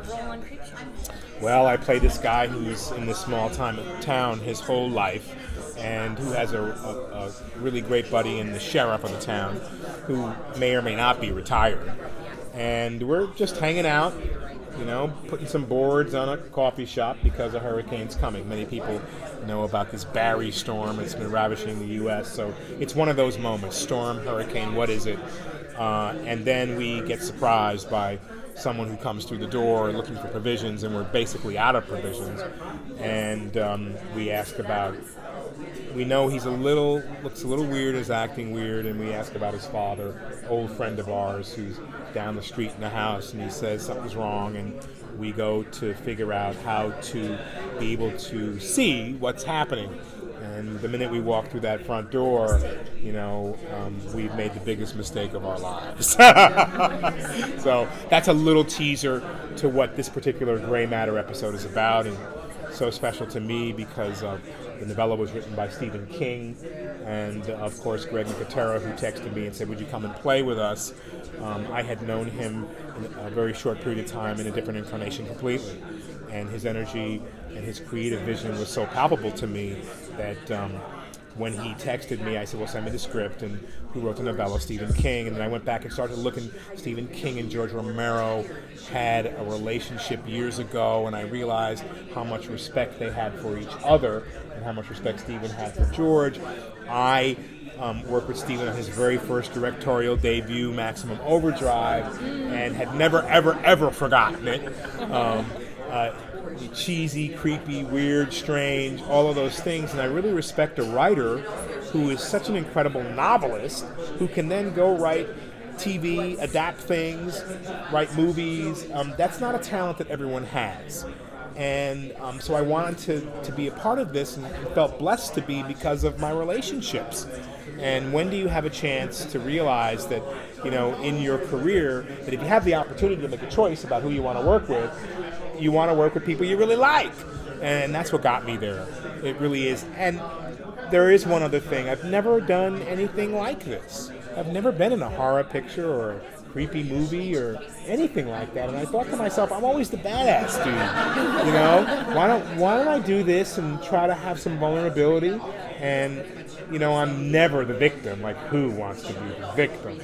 your role on Creepshow? Well, I play this guy who's in this small town his whole life, and who has a really great buddy in the sheriff of the town, who may or may not be retired. And we're just hanging out, putting some boards on a coffee shop because a hurricane's coming. Many people know about this Barry storm. It's been ravaging the U.S., so it's one of those moments. Storm, hurricane, what is it? And then we get surprised by someone who comes through the door looking for provisions, and we're basically out of provisions. And we ask about... We know he's looks a little weird, is acting weird, and we ask about his father, old friend of ours, who's down the street in the house, and he says something's wrong, and we go to figure out how to be able to see what's happening. And the minute we walk through that front door, we've made the biggest mistake of our lives. So that's a little teaser to what this particular Gray Matter episode is about, and so special to me because the novella was written by Stephen King, and of course Greg Nicotero, who texted me and said, would you come and play with us? I had known him in a very short period of time in a different incarnation completely, and his energy and his creative vision was so palpable to me that when he texted me, I said, well, send me the script, and who wrote the novella? Stephen King. And then I went back and started looking. Stephen King and George Romero had a relationship years ago, and I realized how much respect they had for each other and how much respect Stephen had for George. I worked with Stephen on his very first directorial debut, Maximum Overdrive, and had never, ever, ever forgotten it. Cheesy, creepy, weird, strange, all of those things. And I really respect a writer who is such an incredible novelist who can then go write TV, adapt things, write movies. That's not a talent that everyone has. And so I wanted to be a part of this, and felt blessed to be because of my relationships. And when do you have a chance to realize that, in your career, that if you have the opportunity to make a choice about who you want to work with, you want to work with people you really like. And that's what got me there. It really is. And there is one other thing. I've never done anything like this. I've never been in a horror picture or a creepy movie or anything like that. And I thought to myself, I'm always the badass dude. Why don't I do this and try to have some vulnerability? And I'm never the victim. Like, who wants to be the victim?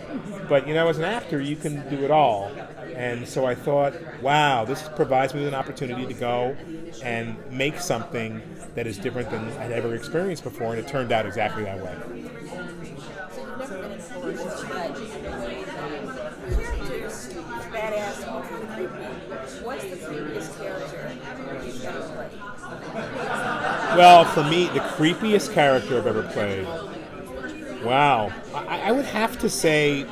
But as an actor, you can do it all. And so I thought, wow, this provides me with an opportunity to go and make something that is different than I'd ever experienced before, and it turned out exactly that way. So you've never been influenced, but characters, badass, ultra creepy. What's the creepiest character you've ever played? Well, for me, the creepiest character I've ever played. Wow. I would have to say...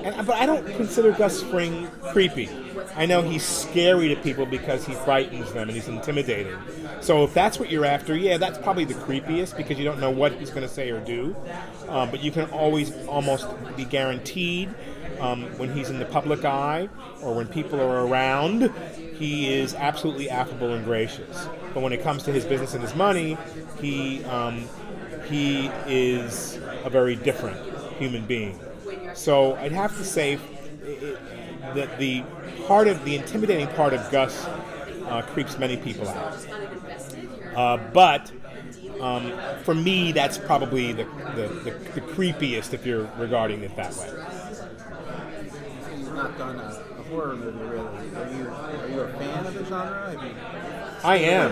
But I don't consider Gus Fring creepy. I know he's scary to people because he frightens them and he's intimidating. So if that's what you're after, yeah, that's probably the creepiest because you don't know what he's going to say or do. But you can always almost be guaranteed when he's in the public eye or when people are around, he is absolutely affable and gracious. But when it comes to his business and his money, he is a very different human being. So I'd have to say that the intimidating part of Gus creeps many people out. But for me, that's probably the creepiest if you're regarding it that way. You've not done a horror movie, really. Are you a fan of the genre? I am.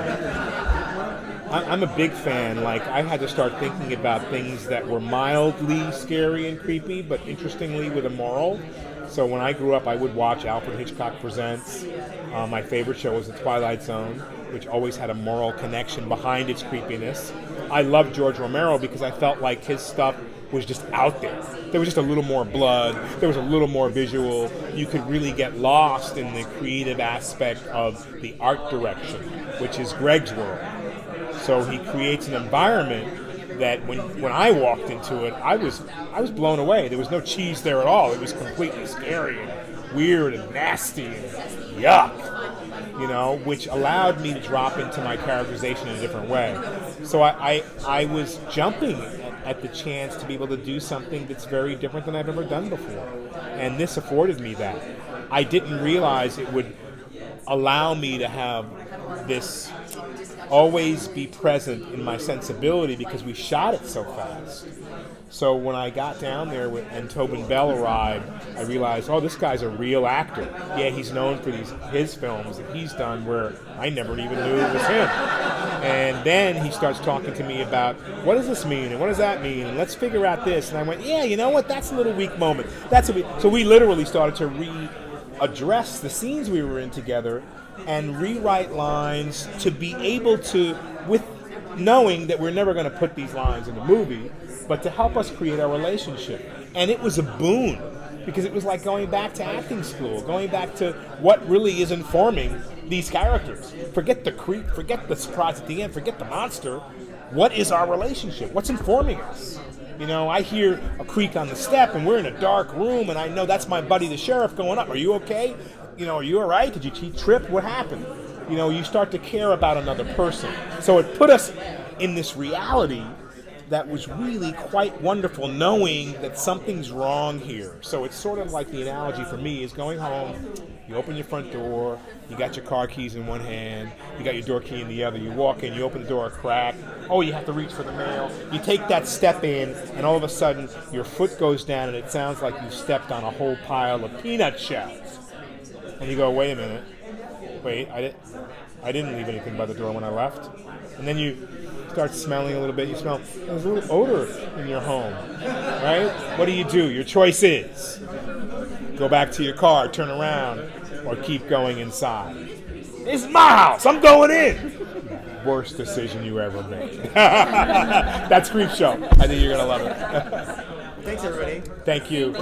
I'm a big fan. Like, I had to start thinking about things that were mildly scary and creepy, but interestingly with a moral. So when I grew up, I would watch Alfred Hitchcock Presents. My favorite show was The Twilight Zone, which always had a moral connection behind its creepiness. I loved George Romero because I felt like his stuff was just out there. There was just a little more blood. There was a little more visual. You could really get lost in the creative aspect of the art direction, which is Greg's world. So he creates an environment that when I walked into it, I was blown away. There was no cheese there at all. It was completely scary and weird and nasty and yuck, which allowed me to drop into my characterization in a different way. So I was jumping at the chance to be able to do something that's very different than I've ever done before. And this afforded me that. I didn't realize it would allow me to have this always be present in my sensibility because we shot it so fast. So when I got down there and Tobin Bell arrived, I realized, oh, this guy's a real actor. Yeah, he's known for his films that he's done where I never even knew it was him. And then he starts talking to me about, what does this mean and what does that mean? And let's figure out this. And I went, yeah, you know what? That's a little weak moment. So we literally started to readdress the scenes we were in together and rewrite lines to be able to, with knowing that we're never going to put these lines in the movie, but to help us create our relationship. And it was a boon, because it was like going back to acting school, going back to what really is informing these characters. Forget the creep, forget the surprise at the end, forget the monster. What is our relationship? What's informing us? You know, I hear a creak on the step, and we're in a dark room, and I know that's my buddy the sheriff going up. Are you okay? You know, are you all right? Did you trip? What happened? You know, you start to care about another person. So it put us in this reality that was really quite wonderful, knowing that something's wrong here. So it's sort of like the analogy for me is going home, you open your front door, you got your car keys in one hand, you got your door key in the other, you walk in, you open the door a crack, oh, you have to reach for the mail, you take that step in, and all of a sudden your foot goes down and it sounds like you stepped on a whole pile of peanut shells. And you go, wait a minute, I didn't leave anything by the door when I left. And then you start smelling a little bit. You smell, there's a little odor in your home, right? What do? Your choice is go back to your car, turn around, or keep going inside. This is my house. I'm going in. Worst decision you ever made. That's Creepshow. I think you're going to love it. Thanks, everybody. Thank you.